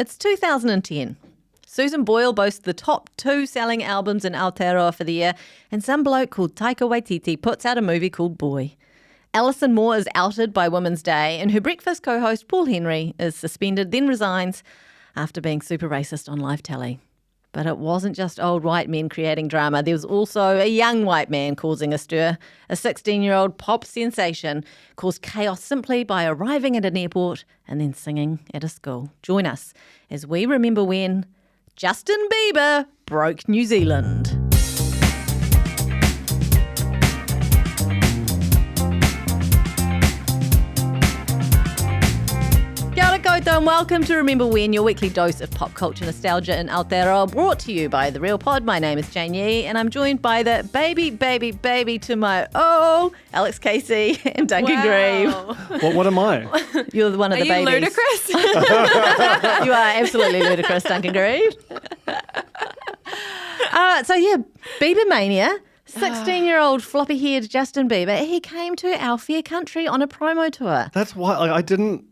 It's 2010. Susan Boyle boasts the top 2 selling albums in Aotearoa for the year, and some bloke called Taika Waititi puts out a movie called Boy. Alison Moore is outed by Women's Day, and her breakfast co-host Paul Henry is suspended, then resigns after being super racist on live telly. But it wasn't just old white men creating drama. There was also a young white man causing a stir. A 16-year-old pop sensation caused chaos simply by arriving at an airport and then singing at a school. Join us as we remember when Justin Bieber broke New Zealand. Kia ora koutou and welcome to Remember When, your weekly dose of pop culture nostalgia in Aotearoa, brought to you by The Real Pod. My name is Jane Yee and I'm joined by the baby to my Alex Casey and Duncan Grieve. What am I? You're one of the babies. Are you ludicrous? You are absolutely ludicrous, Duncan Grieve. Biebermania. 16-year-old floppy-haired Justin Bieber, he came to our fair country on a promo tour. That's why I didn't.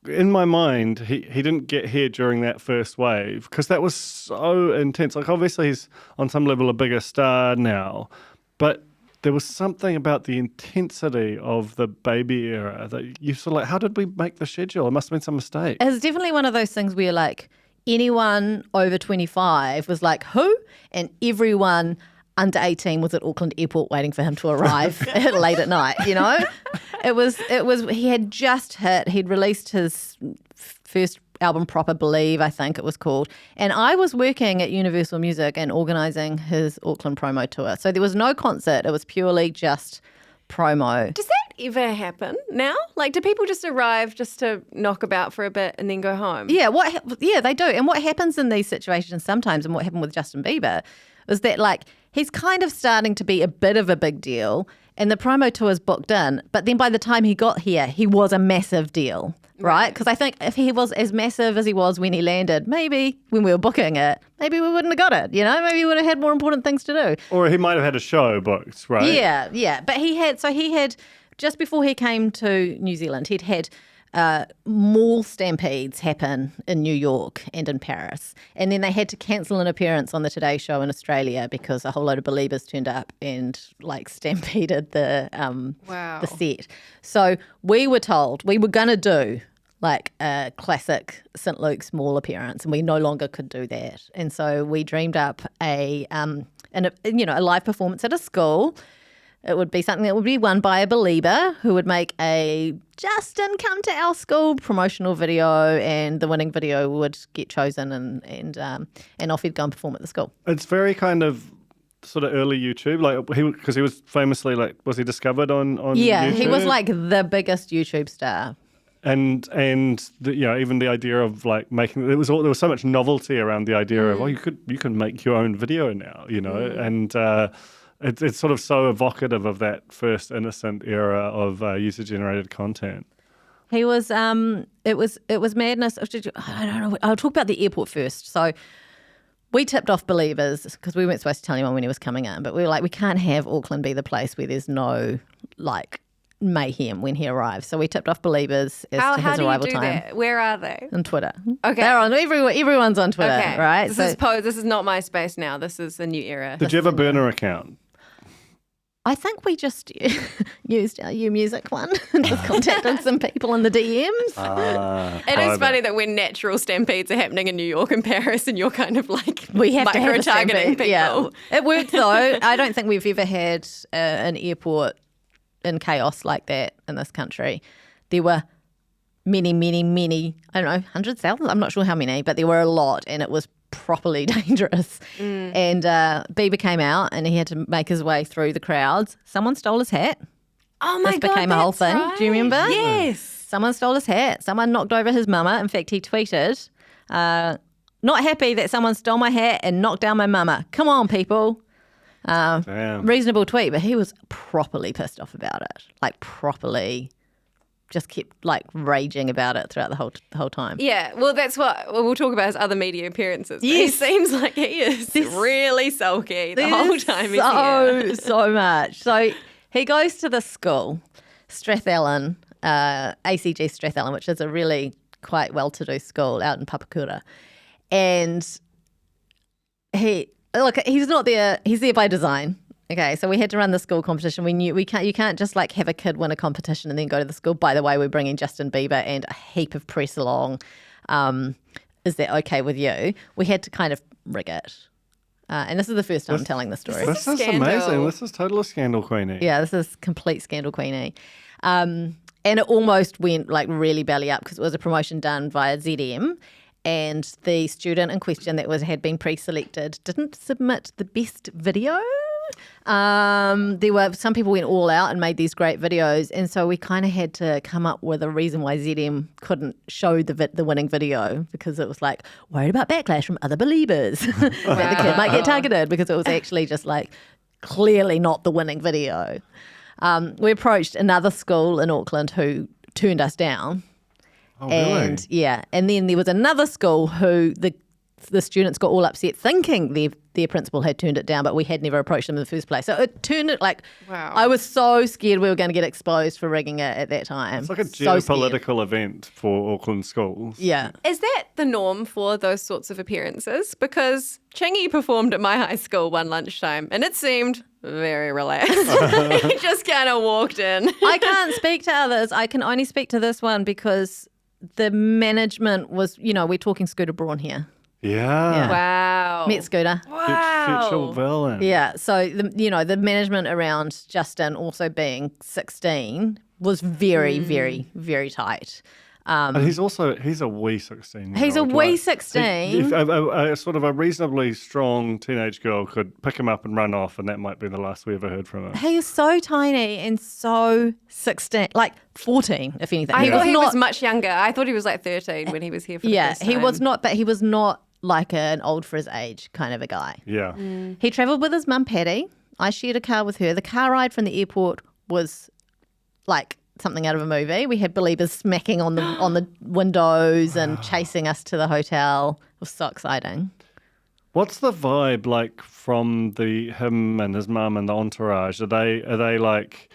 In my mind, he didn't get here during that first wave because that was so intense. Like, obviously, he's on some level a bigger star now, but there was something about the intensity of the baby era that you sort of like, how did we make the schedule? It must have been some mistake. It's definitely one of those things where, like, anyone over 25 was like, who? And everyone under 18 was at Auckland Airport waiting for him to arrive late at night, you know? He had just he'd released his first album proper, Believe, I think it was called. And I was working at Universal Music and organising his Auckland promo tour. So there was no concert. It was purely just promo. Does that ever happen now? Like, do people just arrive just to knock about for a bit and then go home? Yeah, they do. And what happens in these situations sometimes, and what happened with Justin Bieber, is that, like, he's kind of starting to be a bit of a big deal and the promo tour is booked in. But then by the time he got here, he was a massive deal, right? Because I think if he was as massive as he was when he landed, maybe when we were booking it, maybe we wouldn't have got it, you know? Maybe we would have had more important things to do. Or he might have had a show booked, right? Yeah. But he had, just before he came to New Zealand, he'd had mall stampedes happen in New York and in Paris. And then they had to cancel an appearance on the Today Show in Australia because a whole load of believers turned up and, like, stampeded the set. So we were told we were going to do, like, a classic St. Luke's Mall appearance, and we no longer could do that. And so we dreamed up a live performance at a school. It would be something that would be won by a believer who would make a Justin come to our school promotional video, and the winning video would get chosen and off he'd go and perform at the school. It's very kind of sort of early YouTube, like because he was famously, like, was he discovered on YouTube? He was like the biggest YouTube star. And even the idea of, like, making there was so much novelty around the idea of you can make your own video now, you know, and. It's sort of so evocative of that first innocent era of user-generated content. He was, it was madness. I don't know. I'll talk about the airport first. So we tipped off Believers because we weren't supposed to tell anyone when he was coming in, but we were like, we can't have Auckland be the place where there's no, like, mayhem when he arrives. So we tipped off Believers as to his arrival time. How do you do that? Where are they? On Twitter. Okay. They're on everyone's on Twitter, okay. right? This is not MySpace now. This is a new era. Did you have a burner account? I think we just used our U-Music one and just contacted some people in the DMs. It is funny that when natural stampedes are happening in New York and Paris and you're kind of like we have to have micro-targeting people. Yeah. It worked though. I don't think we've ever had an airport in chaos like that in this country. There were many, I don't know, hundreds, thousands, I'm not sure how many, but there were a lot, and it was properly dangerous. And Bieber came out and he had to make his way through the crowds. Someone stole his hat. Oh my God, this became a whole thing. Right. Do you remember? Yes. Someone stole his hat. Someone knocked over his mama. In fact, he tweeted, not happy that someone stole my hat and knocked down my mama. Come on, people. Reasonable tweet, but he was properly pissed off about it. Like, properly just kept, like, raging about it throughout the whole time. Yeah, well, that's what we'll talk about his other media appearances. Yes. He seems like he is really sulky the whole time he's here. So much. So he goes to the school, Strathallan, ACG Strathallan, which is a really quite well-to-do school out in Papakura. And he's not there. He's there by design. Okay, so we had to run the school competition. We knew you can't just like have a kid win a competition and then go to the school. By the way, we're bringing Justin Bieber and a heap of press along. Is that okay with you? We had to kind of rig it. And this is the first time I'm telling the story. This is amazing. This is total scandal queenie. Yeah, this is complete scandal queenie. And it almost went like really belly up because it was a promotion done via ZM. And the student in question that had been pre-selected didn't submit the best video. There were some people went all out and made these great videos, and so we kind of had to come up with a reason why ZM couldn't show the winning video, because it was like worried about backlash from other believers that the kid might get targeted, because it was actually just like clearly not the winning video. We approached another school in Auckland who turned us down. Oh, really? And then there was another school who the students got all upset thinking their principal had turned it down, but we had never approached them in the first place. So it turned it like, wow. I was so scared we were going to get exposed for rigging it at that time. It's like a So geopolitical event for Auckland schools. Yeah. Is that the norm for those sorts of appearances? Because Chingy performed at my high school one lunchtime and it seemed very relaxed. He just kind of walked in. I can't speak to others. I can only speak to this one because the management was, we're talking Scooter Braun here. Yeah. Wow. Met Scooter. Future villain. Yeah. So, the management around Justin also being 16 was very, very, very tight. And he's a wee 16. He's a wee 16. A sort of a reasonably strong teenage girl could pick him up and run off, and that might be the last we ever heard from him. He is so tiny and so 16, like 14, if anything. I thought he was much younger. I thought he was like 13 when he was here for the first time. He was not, but he was not like an old for his age kind of a guy. Yeah. He travelled with his mum, Patty. I shared a car with her. The car ride from the airport was like something out of a movie. We had believers smacking on the windows and chasing us to the hotel. It was so exciting. What's the vibe like from him and his mum and the entourage? Are they like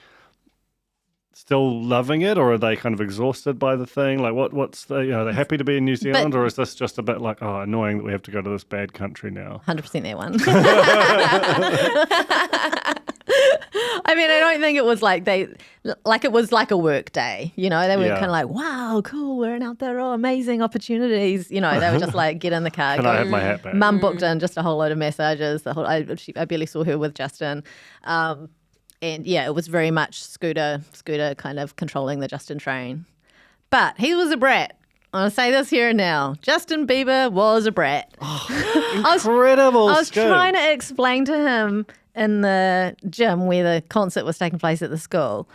still loving it, or are they kind of exhausted by the thing? Like what's are they happy to be in New Zealand, or is this just a bit like, annoying that we have to go to this bad country now? 100% that one. I mean, I don't think it was like it was like a work day, They were kind of like, wow, cool, we're in Aotearoa, amazing opportunities. They were just like, get in the car. Can I have my hat back? Mum booked in just a whole load of massages. I barely saw her with Justin. And yeah, it was very much Scooter kind of controlling the Justin train. But he was a brat. I'm going to say this here and now. Justin Bieber was a brat. Incredible. I was trying to explain to him in the gym where the concert was taking place at the school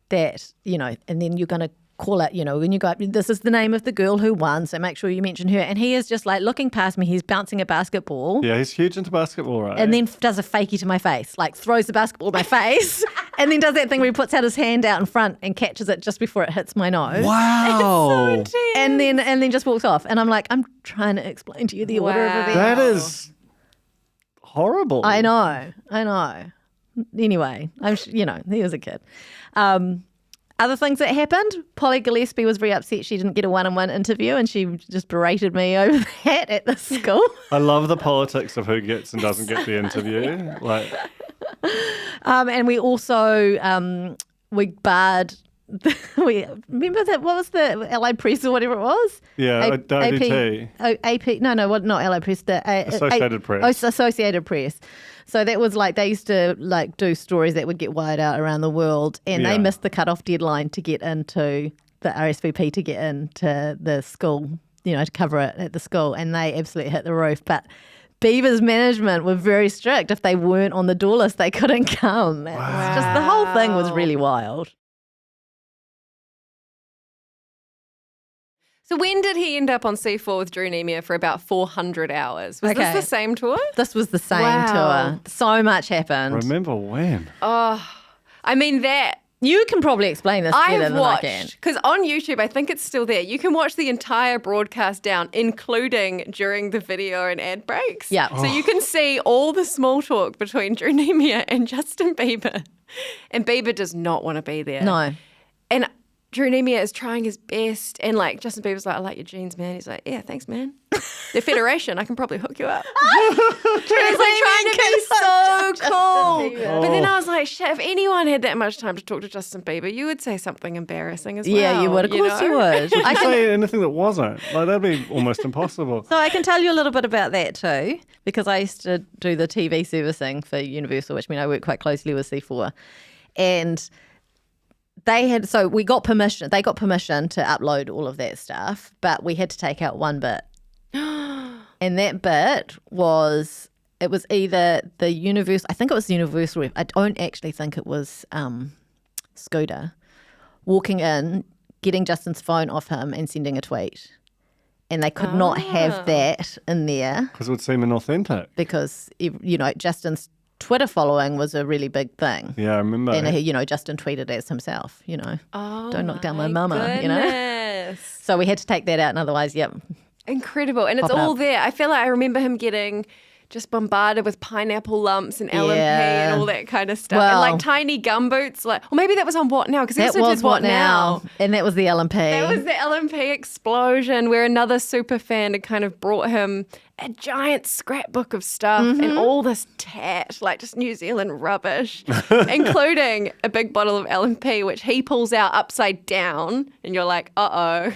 that, and then you're going to call it, when you go up, this is the name of the girl who won, so make sure you mention her. And he is just like looking past me, he's bouncing a basketball. Yeah, he's huge into basketball, right? And then does a fakie to my face, like throws the basketball at my face, and then does that thing where he puts out his hand out in front and catches it just before it hits my nose. Wow. And then just walks off. And I'm like, I'm trying to explain to you the order of events. That is horrible. I know. Anyway, he was a kid. Other things that happened, Polly Gillespie was very upset she didn't get a one-on-one interview, and she just berated me over that at the school. I love the politics of who gets and doesn't get the interview. And we also we barred. Remember that? What was the Allied Press or whatever it was? Yeah, AP. AP. No, not Allied Press. The Associated Press. Associated Press. So that was like they used to like do stories that would get wired out around the world, and they missed the cutoff deadline to get into the RSVP to get into the school, to cover it at the school, and they absolutely hit the roof. But Bieber's management were very strict. If they weren't on the door list, they couldn't come. Wow. It was just the whole thing was really wild. So when did he end up on C4 with Drew Nemia for about 400 hours? Was this the same tour? This was the same tour. So much happened. Remember when? Oh, I mean that. You can probably explain this better than I can. Because on YouTube, I think it's still there. You can watch the entire broadcast down, including during the video and ad breaks. Yeah. So you can see all the small talk between Drew Nemia and Justin Bieber. And Bieber does not want to be there. No. And Drew Nemia is trying his best, and like Justin Bieber's like, I like your jeans, man. He's like, yeah, thanks, man. The Federation, I can probably hook you up. He's like trying to be so cool. But then I was like, shit, if anyone had that much time to talk to Justin Bieber, you would say something embarrassing as well. Yeah, you would. Of course you would. I can say anything that wasn't. Like, that'd be almost impossible. So I can tell you a little bit about that too, because I used to do the TV servicing for Universal, which means I work quite closely with C4. And we got permission. They got permission to upload all of that stuff, but we had to take out one bit. And that bit was either the Universal, I think it was the Universal rep. I don't actually think it was Scooter walking in, getting Justin's phone off him and sending a tweet. And they could not have that in there. Because it would seem inauthentic. Because, Justin's Twitter following was a really big thing. Yeah, I remember. And, Justin tweeted as himself, don't knock down my mama, So we had to take that out, and otherwise, Incredible. And it's all there. I feel like I remember him getting just bombarded with pineapple lumps and LMP and all that kind of stuff. Well, and like tiny gumboots. Or maybe that was on What Now? Because that was What Now. And that was the LMP. That was the LMP explosion where another super fan had kind of brought him a giant scrapbook of stuff and all this tat, like just New Zealand rubbish, including a big bottle of LMP, which he pulls out upside down. And you're like, uh-oh.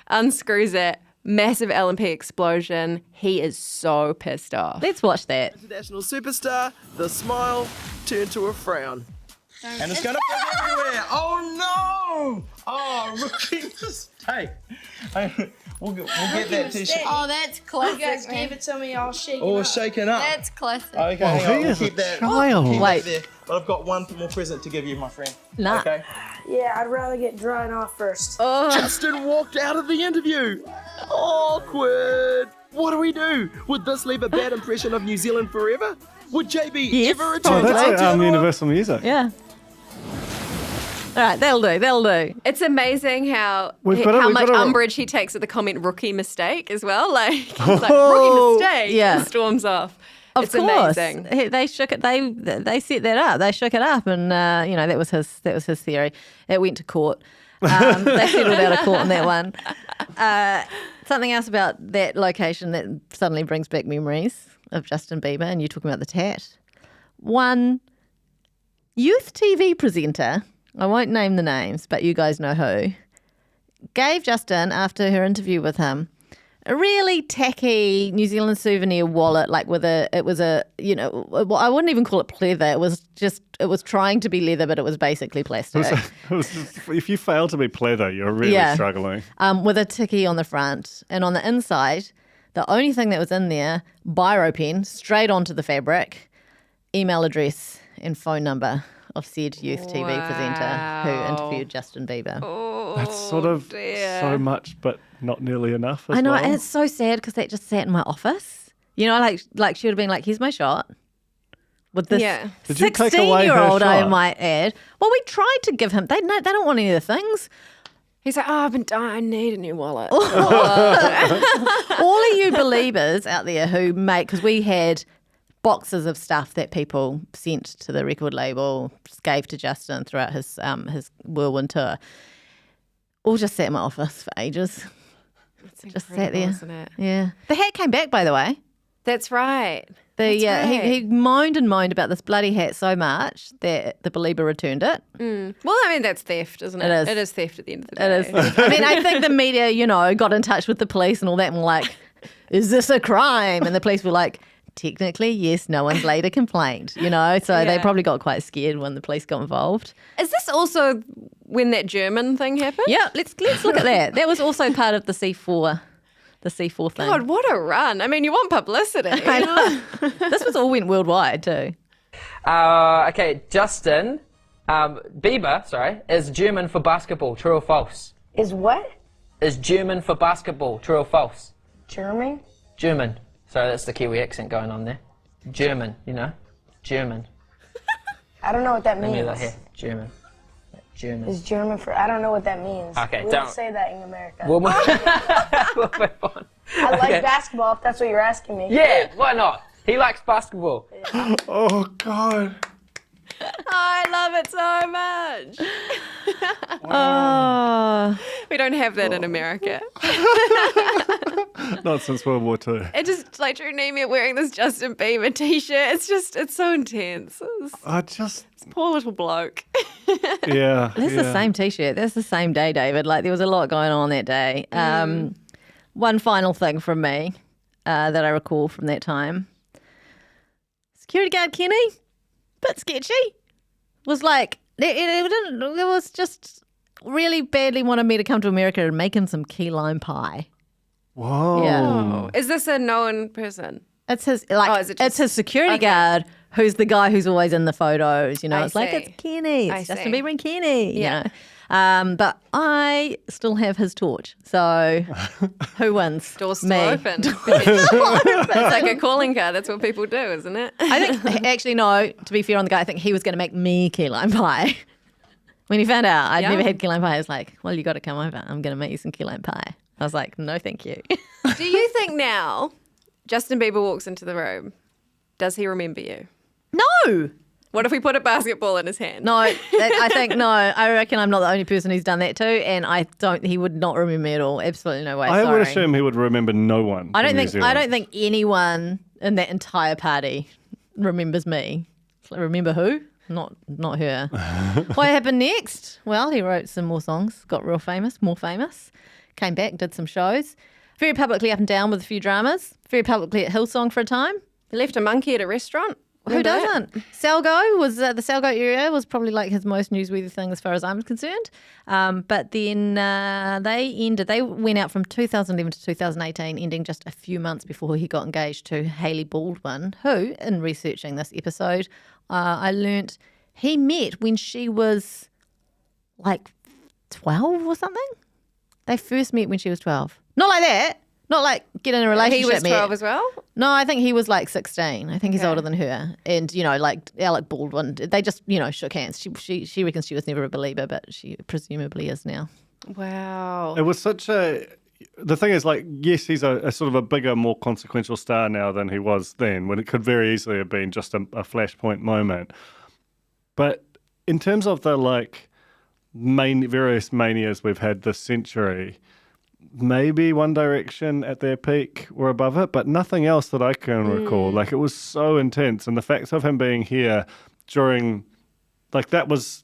Unscrews it. Massive LMP explosion. He is so pissed off. Let's watch that. International superstar, the smile turned to a frown. And it's going to be everywhere. Oh, no. Oh, rookie mistake. We'll get that t-shirt. Oh, that's classic. You guys gave it to me all shaken Oh, up. shaken up. That's classic. Okay, Oh, hang on. he We'll is a keep that. child. Keep Wait. that there. But I've got one more present to give you, my friend. Nah. Okay. Yeah, I'd rather get dried off first. Justin walked out of the interview. Awkward. What do we do? Would this leave a bad impression of New Zealand forever? Would JB Yes. ever Oh, return to that's like Aotearoa? Universal Music. Yeah. All right, that'll do. It's amazing how We've much got a- umbrage he takes at the comment rookie mistake as well. Like, he's like, rookie mistake. Yeah. And storms off. Of It's course, amazing. they shook it. They set that up. They shook it up, and that was his theory. It went to court. They settled out of court on that one. Something else about that location that suddenly brings back memories of Justin Bieber, and you talking about the tat. One youth TV presenter, I won't name the names, but you guys know who, gave Justin, after her interview with him, a really tacky New Zealand souvenir wallet, like I wouldn't even call it pleather. It was trying to be leather, but it was basically plastic. If you fail to be pleather, you're really struggling. With a ticky on the front. And on the inside, the only thing that was in there, biro pen, straight onto the fabric, email address and phone number of said youth TV presenter who interviewed Justin Bieber. That's sort of so much, but not nearly enough as I know, well. and it's so sad because that just sat in my office. Like she would have been like, here's my shot. With this Did you take away her 16-year-old, I shot? might add. Well, we tried to give him, they don't want any of the things. He's like, I've been dying. I need a new wallet. All of you believers out there who because we had boxes of stuff that people sent to the record label, gave to Justin throughout his whirlwind tour, all just sat in my office for ages. It's Just sat there. isn't it? Yeah. The hat came back, by the way. That's right. He right. moaned and moaned about this bloody hat so much that the Belieber returned it. Well, I mean, that's theft, isn't it? It is. It is theft at the end of the It day. is. I mean, I think the media, got in touch with the police and all that and were like, is this a crime? And the police were like, technically, yes, no one's laid a complaint, So they probably got quite scared when the police got involved. Is this also when that German thing happened? Yeah, let's look at that. That was also part of the C4 thing. God, what a run. I mean, you want publicity. I know. This was all went worldwide too. Okay, Justin Bieber, is German for basketball. True or false? Is what? Is German for basketball. True or false? German? German. Sorry, that's the Kiwi accent going on there. German, German. I don't know what that Let me means. look here. German. German. Is German for? I don't know what that means. Okay, we don't- don't say that in America. We'll move on. I like Okay. basketball. If that's what you're asking me. Yeah, why not? He likes basketball. Oh, God. I love it so much. Oh, We don't have that in America. Not since World War II. It just like Drew Nemeth wearing this Justin Bieber t-shirt. It's so intense. This poor little bloke. Yeah. that's the same T-shirt. That's the same day, David. Like there was a lot going on that day. One final thing from me that I recall from that time. Security guard Kenny, bit sketchy. Was like it was just really badly wanted me to come to America and make him some key lime pie. Whoa. Yeah. Oh. Is this a known person? It's his it's his security guard who's the guy who's always in the photos. You know, it's like it's Kenny, it's Justin Bieber and Kenny. Yeah. You know? But I still have his torch. So who wins? Door's still Me. open. It's like a calling card. That's what people do, isn't it? I think actually no. To be fair on the guy, I think he was going to make me key lime pie. When he found out I'd never had key lime pie, I was like, "Well, you got to come over. I'm going to make you some key lime pie." I was like, "No, thank you." Do you think now Justin Bieber walks into the room, does he remember you? No. What if we put a basketball in his hand? No, I think no. I reckon I'm not the only person who's done that too, and I don't. He would not remember me at all. Absolutely no way. I Sorry. would assume he would remember no one. I don't in New think. Zealand. I don't think anyone in that entire party remembers me. Remember who? Not her. What happened next? Well, he wrote some more songs, got real famous, more famous, came back, did some shows, very publicly up and down with a few dramas, very publicly at Hillsong for a time. He left a monkey at a restaurant. Who Remember that? doesn't? Salgo was the Salgo area was probably like his most newsworthy thing as far as I'm concerned. But then they went out from 2011 to 2018, ending just a few months before he got engaged to Hailey Baldwin, who, in researching this episode, I learnt he met when she was like 12 or something. They first met when she was 12. Not like that. Not like get in a relationship. He was 12 met. as well? No, I think he was like 16. I think he's Okay. older than her. And, you know, like Alec Baldwin, they just, you know, shook hands. She reckons she was never a believer, but she presumably is now. Wow. It was such a. The thing is, like, yes, he's a sort of a bigger, more consequential star now than he was then, when it could very easily have been just a flashpoint moment. But in terms of the, like, various manias we've had this century, maybe One Direction at their peak were above it, but nothing else that I can recall. Like, it was so intense. And the fact of him being here during, like, that was,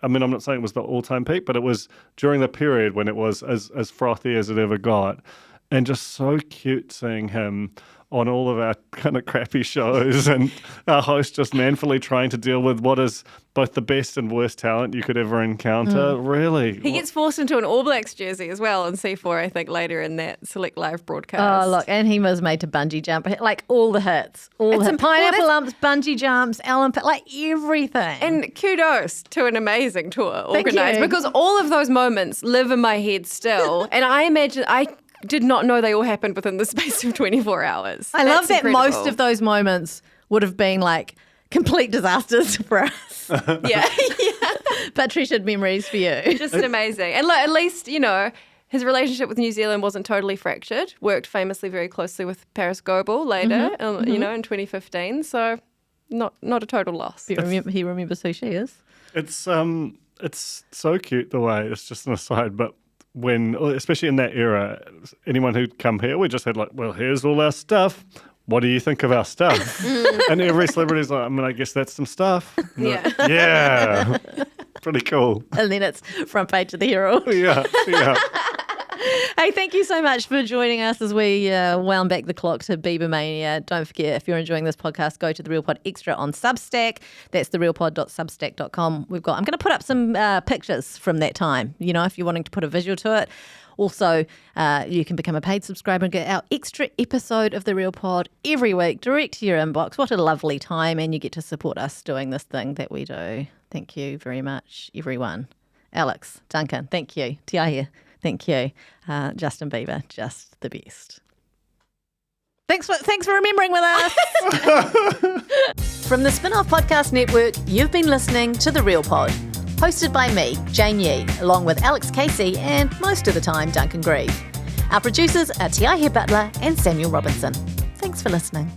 I mean, I'm not saying it was the all-time peak, but it was during the period when it was as frothy as it ever got. And just so cute seeing him on all of our kind of crappy shows and our host just manfully trying to deal with what is both the best and worst talent you could ever encounter. Really. He gets forced into an All Blacks jersey as well on C4, I think, later in that Select Live broadcast. Oh, look, and he was made to bungee jump. Like, all the hits. All the hits. Pineapple lumps, bungee jumps, like everything. And kudos to an amazing tour Thank organised, you. because all of those moments live in my head still. And I imagine, I did not know they all happened within the space of 24 hours. I love That's that most incredible. of those moments would have been like complete disasters for us. Yeah. But treasured memories for you. Just amazing. And like, at least, you know, his relationship with New Zealand wasn't totally fractured. Worked famously very closely with Paris Goebel later, you know, in 2015. So not a total loss. He remembers who she is. It's so cute the way, it's just an aside, but when, especially in that era, anyone who'd come here, we just had like, well, here's all our stuff. What do you think of our stuff? And every celebrity's like, I mean, I guess that's some stuff. And they're like, yeah. Pretty cool. And then it's front page of the Herald. Yeah. Hey, thank you so much for joining us as we wound back the clock to Biebermania. Don't forget, if you're enjoying this podcast, go to The Real Pod Extra on Substack. That's therealpod.substack.com. I'm going to put up some pictures from that time, you know, if you're wanting to put a visual to it. Also, you can become a paid subscriber and get our extra episode of The Real Pod every week direct to your inbox. What a lovely time. And you get to support us doing this thing that we do. Thank you very much, everyone. Alex, Duncan, thank you. Tia here. Thank you. Justin Bieber, just the best. Thanks for remembering with us. From the Spinoff Podcast Network, you've been listening to The Real Pod. Hosted by me, Jane Yee, along with Alex Casey and most of the time Duncan Grieve. Our producers are Tia Butler and Samuel Robinson. Thanks for listening.